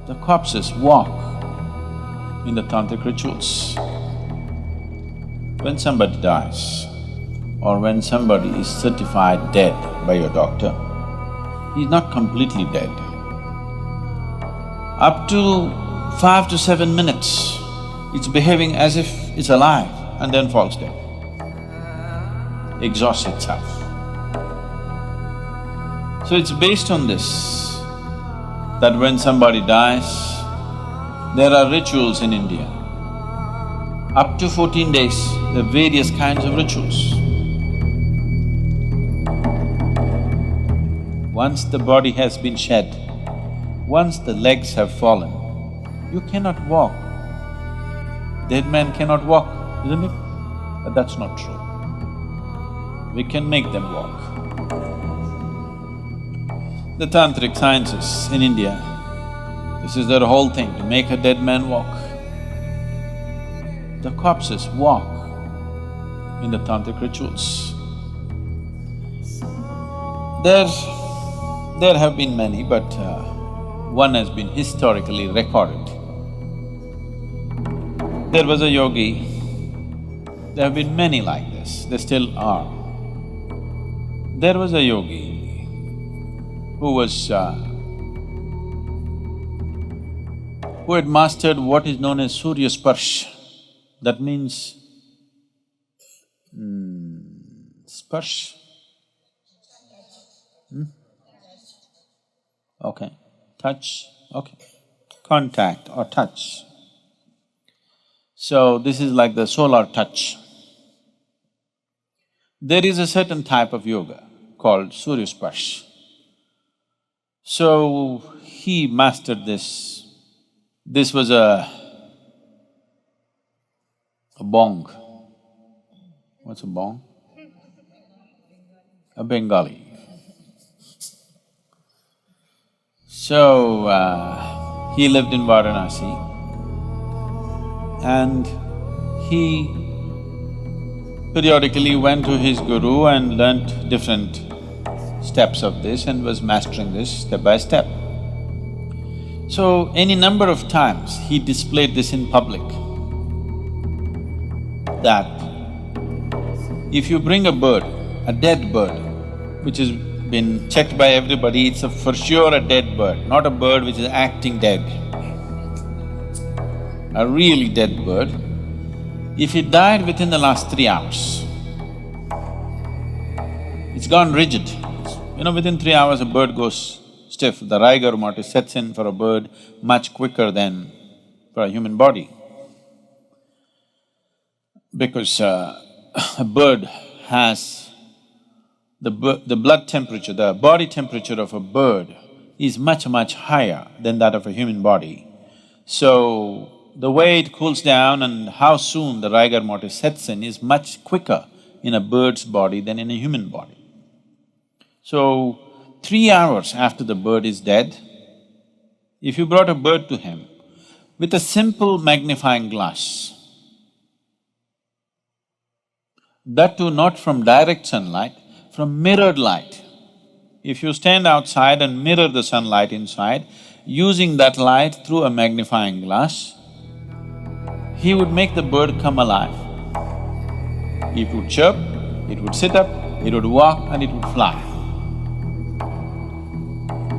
The corpses walk in the tantric rituals. When somebody dies or when somebody is certified dead by your doctor, he's not completely dead. Up to 5 to 7 minutes, it's behaving as if it's alive and then falls dead, exhausts itself. So it's based on this that when somebody dies, there are rituals in India. Up to 14 days, there are various kinds of rituals. Once the body has been shed, once the legs have fallen, you cannot walk. Dead men cannot walk, isn't it? But that's not true. We can make them walk. The tantric sciences in India, this is their whole thing, to make a dead man walk. The corpses walk in the tantric rituals. There have been many, but one has been historically recorded. There was a yogi, there have been many like this, there still are. There was a yogi who had mastered what is known as suryasparsh. That means… sparsh? Okay, touch, okay. Contact or touch. So this is like the solar touch. There is a certain type of yoga called suryasparsh. So he mastered this. This was a bong. What's a bong? A Bengali. So, he lived in Varanasi and he periodically went to his guru and learnt different steps of this and was mastering this step by step. So, any number of times he displayed this in public, that if you bring a bird, a dead bird, which has been checked by everybody, it's for sure a dead bird, not a bird which is acting dead. A really dead bird, if it died within the last 3 hours, it's gone rigid. You know, within 3 hours a bird goes stiff. The rigor mortis sets in for a bird much quicker than for a human body. Because a bird has… the blood temperature, the body temperature of a bird is much higher than that of a human body. So, the way it cools down and how soon the rigor mortis sets in is much quicker in a bird's body than in a human body. So, 3 hours after the bird is dead, if you brought a bird to him with a simple magnifying glass, that too not from direct sunlight, from mirrored light. If you stand outside and mirror the sunlight inside, using that light through a magnifying glass, he would make the bird come alive. It would chirp, it would sit up, it would walk and it would fly.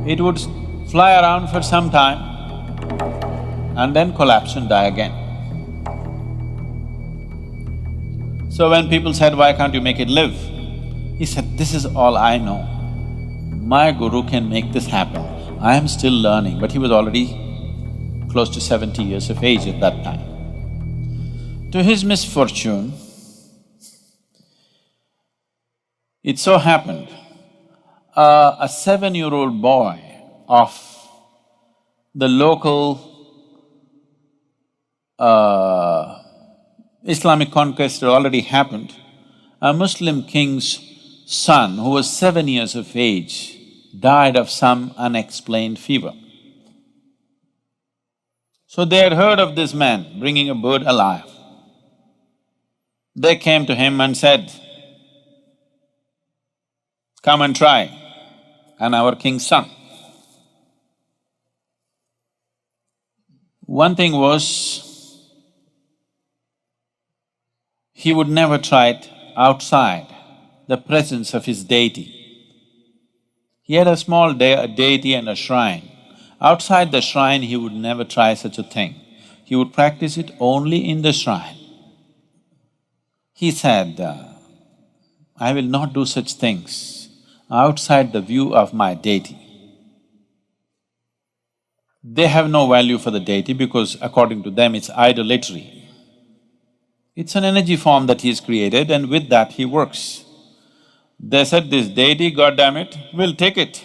It would fly around for some time and then collapse and die again. So when people said, why can't you make it live? He said, this is all I know. My guru can make this happen. I am still learning, but he was already close to 70 years of age at that time. To his misfortune, it so happened, a 7-year-old boy of the local Islamic conquest had already happened. A Muslim king's son, who was 7 years of age, died of some unexplained fever. So they had heard of this man bringing a bird alive. They came to him and said, come and try, and our king's son. One thing was, he would never try it outside the presence of his deity. He had a small deity and a shrine. Outside the shrine, he would never try such a thing. He would practice it only in the shrine. He said, I will not do such things outside the view of my deity. They have no value for the deity because according to them it's idolatry. It's an energy form that he's created and with that he works. They said, this deity, God damn it, we'll take it.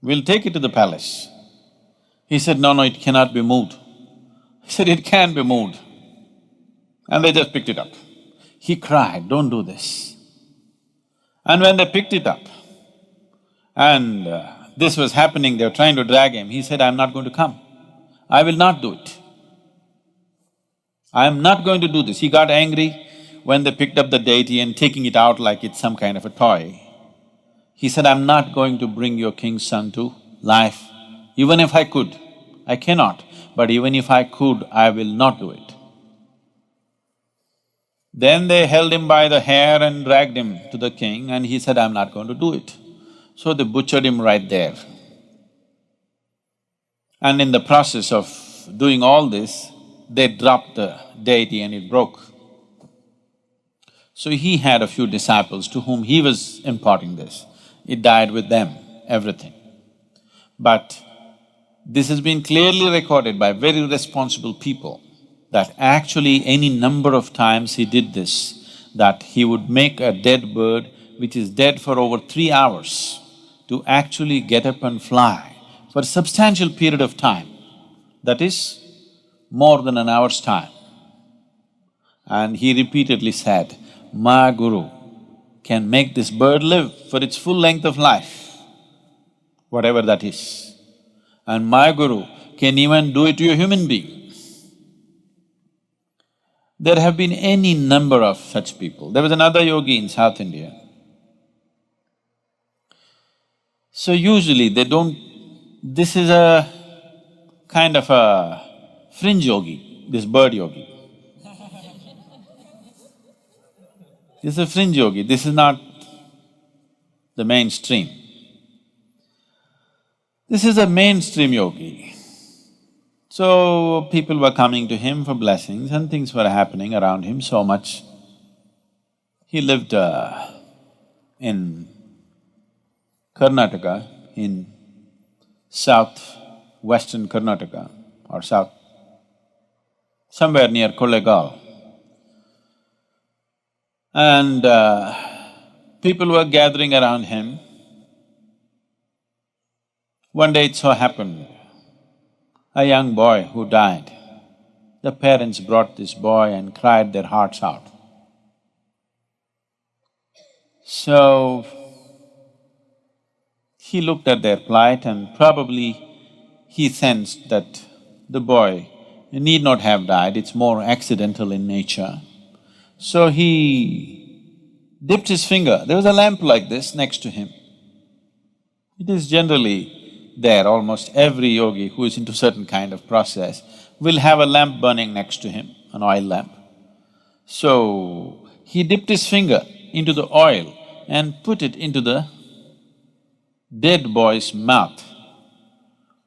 We'll take it to the palace. He said, no, it cannot be moved. He said, it can be moved. And they just picked it up. He cried, don't do this. And when they picked it up and this was happening, they were trying to drag him, he said, I'm not going to come. I will not do it. I am not going to do this. He got angry when they picked up the deity and taking it out like it's some kind of a toy. He said, I'm not going to bring your king's son to life. Even if I could, I cannot, but even if I could, I will not do it. Then they held him by the hair and dragged him to the king and he said, I'm not going to do it. So they butchered him right there. And in the process of doing all this, they dropped the deity and it broke. So he had a few disciples to whom he was imparting this. It died with them, everything. But this has been clearly recorded by very responsible people that actually any number of times he did this, that he would make a dead bird which is dead for over 3 hours to actually get up and fly for a substantial period of time, that is more than an hour's time. And he repeatedly said, my guru can make this bird live for its full length of life, whatever that is. And my guru can even do it to a human being. There have been any number of such people. There was another yogi in South India. So usually they don't… This is a kind of a fringe yogi, this bird yogi. This is a fringe yogi, this is not the mainstream. This is a mainstream yogi. So people were coming to him for blessings and things were happening around him so much. He lived in Karnataka, in southwestern Karnataka or somewhere near Kollegal. And people were gathering around him. One day it so happened, a young boy who died. The parents brought this boy and cried their hearts out. So, he looked at their plight and probably he sensed that the boy need not have died, it's more accidental in nature. So he dipped his finger, there was a lamp like this next to him. It is generally there, almost every yogi who is into certain kind of process will have a lamp burning next to him, an oil lamp. So, he dipped his finger into the oil and put it into the dead boy's mouth.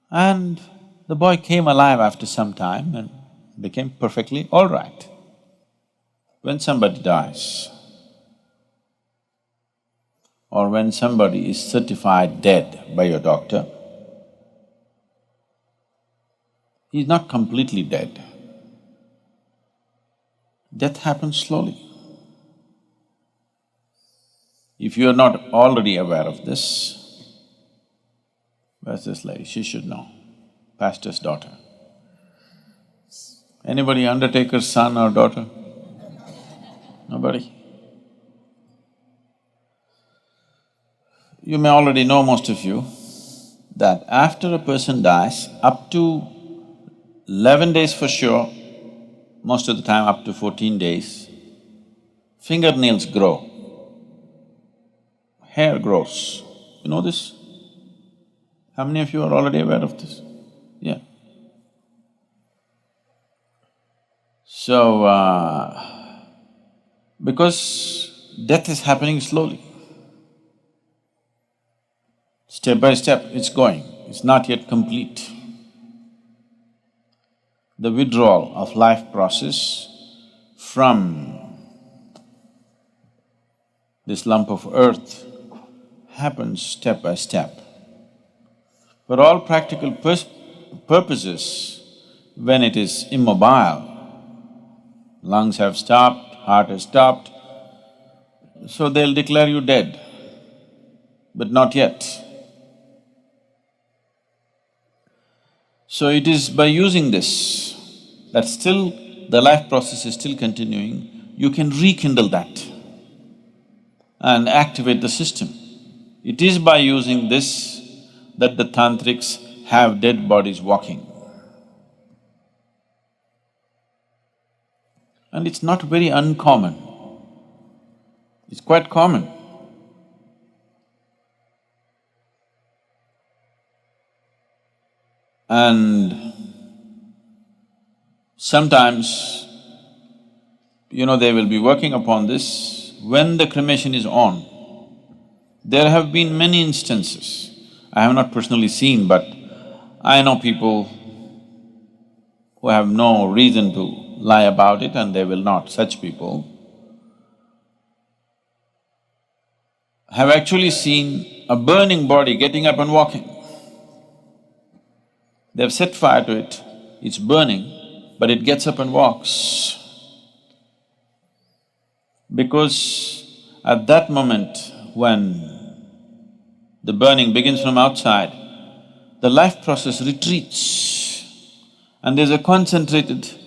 And the boy came alive after some time and became perfectly all right. When somebody dies, or when somebody is certified dead by your doctor, he's not completely dead. Death happens slowly. If you are not already aware of this, where's this lady? She should know, pastor's daughter. Anybody undertaker's son or daughter? Nobody? You may already know, most of you, that after a person dies, up to 11 days for sure, most of the time up to 14 days, fingernails grow, hair grows. You know this? How many of you are already aware of this? Yeah. So, because death is happening slowly, step by step it's going, it's not yet complete. The withdrawal of life process from this lump of earth happens step by step. For all practical purposes, when it is immobile, lungs have stopped, heart has stopped, so they'll declare you dead, but not yet. So it is by using this that still the life process is still continuing, you can rekindle that and activate the system. It is by using this that the tantrics have dead bodies walking. And it's not very uncommon, it's quite common. And sometimes, they will be working upon this when the cremation is on. There have been many instances, I have not personally seen, but I know people who have no reason to lie about it and they will not, such people have actually seen a burning body getting up and walking. They've set fire to it, it's burning, but it gets up and walks. Because at that moment when the burning begins from outside, the life process retreats and there's a concentrated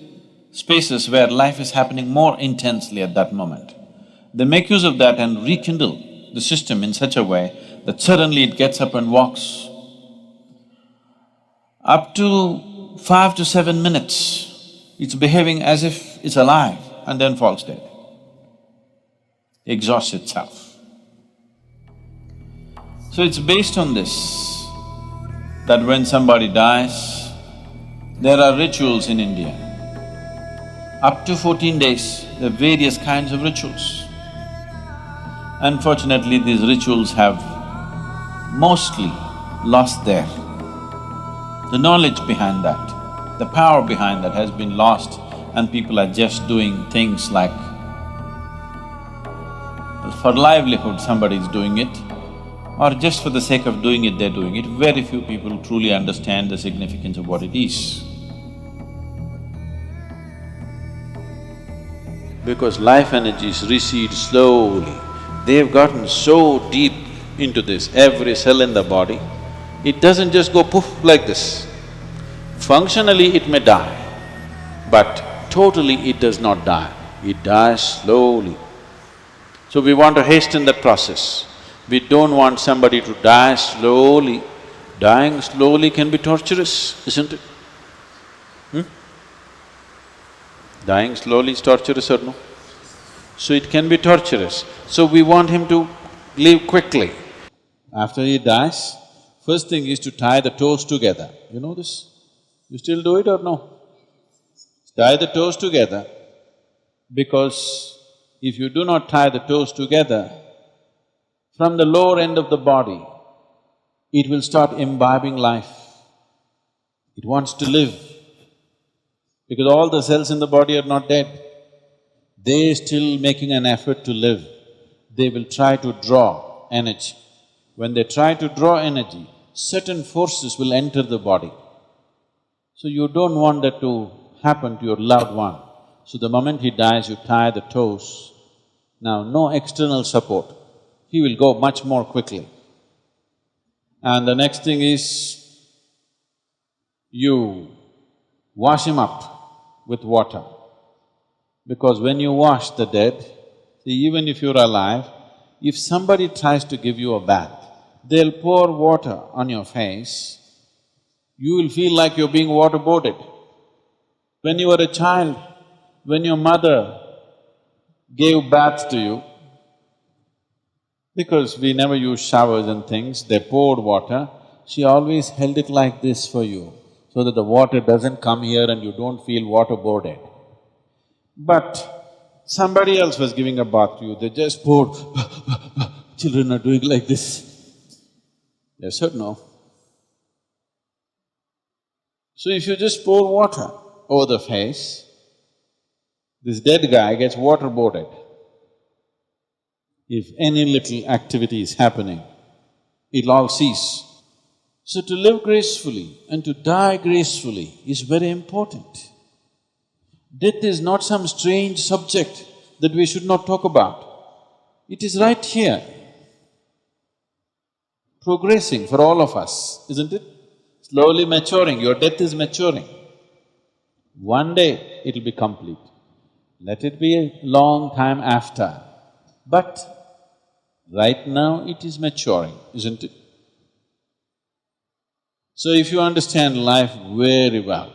spaces where life is happening more intensely at that moment. They make use of that and rekindle the system in such a way that suddenly it gets up and walks. Up to 5 to 7 minutes, it's behaving as if it's alive and then falls dead, exhausts itself. So it's based on this that when somebody dies, there are rituals in India. Up to 14 days, there are various kinds of rituals. Unfortunately, these rituals have mostly lost the knowledge behind that, the power behind that has been lost, and people are just doing things like for livelihood somebody is doing it, or just for the sake of doing it, they're doing it. Very few people truly understand the significance of what it is. Because life energies recede slowly, they've gotten so deep into this, every cell in the body, it doesn't just go poof like this. Functionally it may die, but totally it does not die, it dies slowly. So we want to hasten that process. We don't want somebody to die slowly. Dying slowly can be torturous, isn't it? Dying slowly is torturous or no? So it can be torturous. So we want him to leave quickly. After he dies, first thing is to tie the toes together. You know this? You still do it or no? Tie the toes together, because if you do not tie the toes together, from the lower end of the body, it will start imbibing life. It wants to live, because all the cells in the body are not dead. They're still making an effort to live. They will try to draw energy. When they try to draw energy, certain forces will enter the body. So you don't want that to happen to your loved one. So the moment he dies, you tie the toes. Now, no external support, he will go much more quickly. And the next thing is, you wash him up with water. Because when you wash the dead, see, even if you're alive, if somebody tries to give you a bath, they'll pour water on your face, you will feel like you're being waterboarded. When you were a child, when your mother gave baths to you, because we never used showers and things, they poured water, she always held it like this for you, so that the water doesn't come here and you don't feel waterboarded. But somebody else was giving a bath to you, they just poured children are doing like this. Yes or no? So if you just pour water over the face, this dead guy gets waterboarded. If any little activity is happening, it'll all cease. So to live gracefully and to die gracefully is very important. Death is not some strange subject that we should not talk about. It is right here, progressing for all of us, isn't it? Slowly maturing, your death is maturing. One day it'll be complete. Let it be a long time after, but right now it is maturing, isn't it? So if you understand life very well,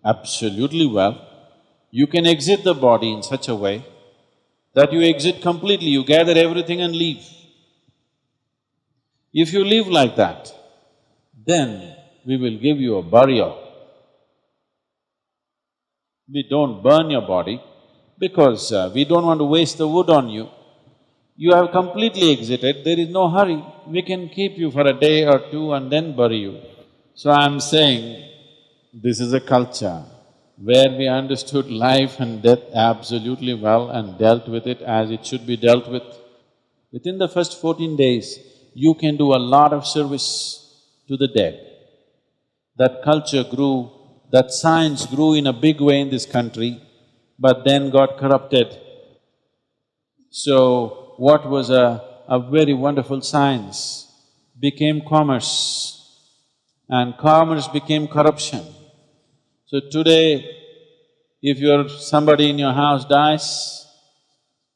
absolutely well, you can exit the body in such a way that you exit completely, you gather everything and leave. If you live like that, then we will give you a burial. We don't burn your body because we don't want to waste the wood on you. You have completely exited, there is no hurry. We can keep you for a day or two and then bury you. So I'm saying, this is a culture where we understood life and death absolutely well and dealt with it as it should be dealt with. Within the first 14 days, you can do a lot of service to the dead. That culture grew, that science grew in a big way in this country, but then got corrupted. So, what was a very wonderful science became commerce, and commerce became corruption. So today, if somebody in your house dies,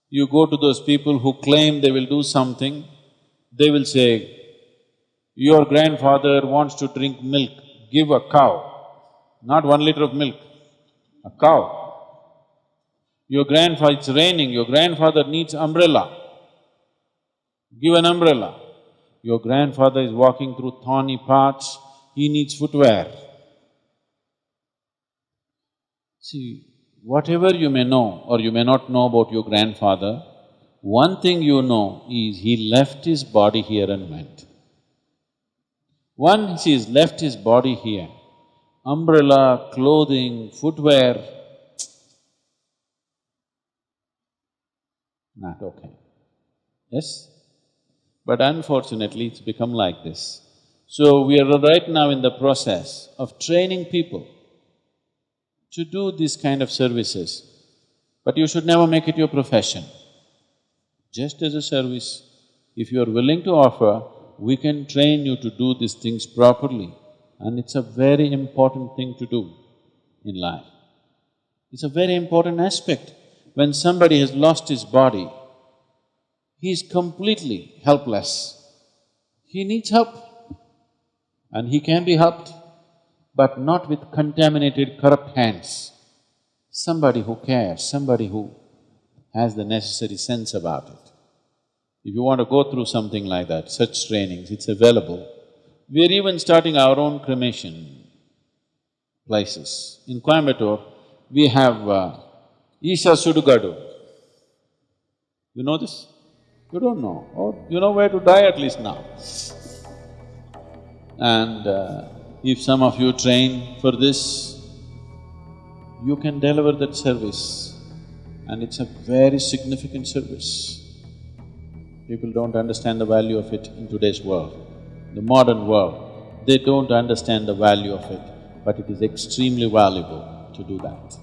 you go to those people who claim they will do something, they will say, your grandfather wants to drink milk, give a cow, not 1 liter of milk, a cow. Your grandfather… it's raining, your grandfather needs umbrella, give an umbrella. Your grandfather is walking through thorny paths, he needs footwear. See, whatever you may know or you may not know about your grandfather, one thing you know is he left his body here and went. Once he's left his body here, umbrella, clothing, footwear, not okay. Yes? But unfortunately, it's become like this. So we are right now in the process of training people to do this kind of services, but you should never make it your profession. Just as a service, if you are willing to offer, we can train you to do these things properly, and it's a very important thing to do in life. It's a very important aspect. When somebody has lost his body, he is completely helpless. He needs help, and he can be helped, but not with contaminated, corrupt hands. Somebody who cares, somebody who has the necessary sense about it. If you want to go through something like that, such trainings, it's available. We're even starting our own cremation places. In Coimbatore, we have ishafoundation. You know this? You don't know, or you know where to die at least now. And if some of you train for this, you can deliver that service, and it's a very significant service. People don't understand the value of it in today's world, the modern world. They don't understand the value of it, but it is extremely valuable to do that.